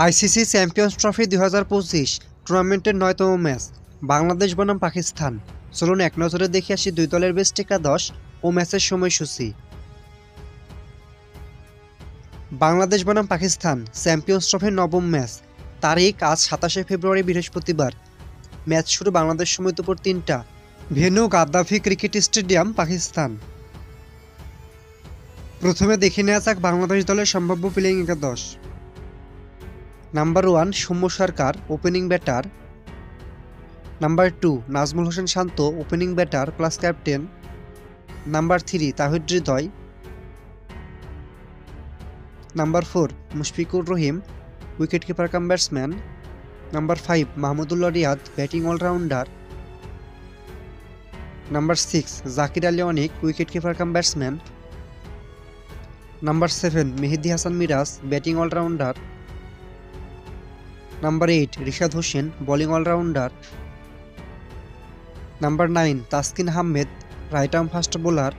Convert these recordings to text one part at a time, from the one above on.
ICC champions trophy 2025 টুর্নামেন্টের 9তম match Bangladesh বনাম পাকিস্তান। চলুন এক নজরে দেখে আসি দুই দলের বেস্ট একাদশ ও ম্যাচের সময়সূচি। বাংলাদেশ বনাম পাকিস্তান চ্যাম্পিয়ন্স ট্রফির 9ম ম্যাচ। তারিখ আজ 27শে ফেব্রুয়ারি বৃহস্পতিবার। ম্যাচ শুরু বাংলাদেশ সময় দুপুর 3টা। Venue Gaddafi cricket stadium, Pakistan. প্রথমে দেখে নেওয়া যাক বাংলাদেশ দলের সম্ভাব্য প্লেয়িং একাদশ। Number 1 Soumya Sarkar, opening batter. Number 2 Najmul Hossain Shanto, opening batter plus captain. Number 3 Towhid Hridoy. Number 4 Mushfiqur Rahim, wicket keeper cum batsman. Number 5 Mahmudullah Riyad, batting all rounder. Number 6 Jaker Ali Anik, wicket keeper cum batsman. Number 7 Mehidy Hasan Miraz, batting all rounder. Number 8 Rishad Hossain, bowling all rounder. Number 9 Taskin Ahmed, right arm fast bowler.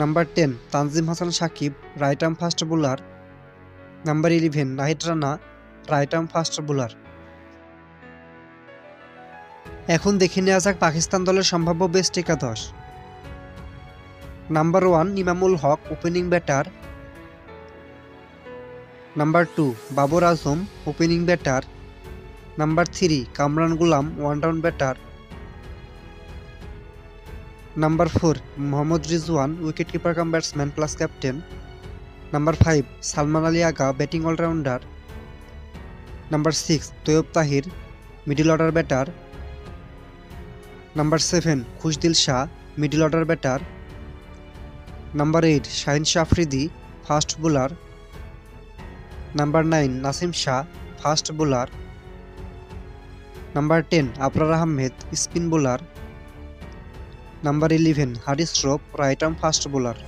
Number 10 Tanzim Hasan Sakib, right arm fast bowler. Number 11 Nahid Rana, right arm fast bowler. এখন দেখে নেওয়া যাক পাকিস্তান দলের সম্ভাব্য best একাদশ। Number 1 Imamul Haq, opening batter. Number 2 Babar Azam, opening batter. Number 3 Kamran Ghulam, one down batter. Number 4 Mohammad Rizwan, wicket keeper cum batsman plus captain. Number 5 Salman Ali Agha, batting all rounder. Number 6 Tayyab Tahir, middle order batter. Number 7 Khushdil Shah, middle order batter. Number 8 Shaheen Shah Afridi, fast bowler. Number 9 Naseem Shah, fast bowler. Number 10 Abrar Ahmed, spin bowler. Number 11 Haris Rauf, right arm fast bowler.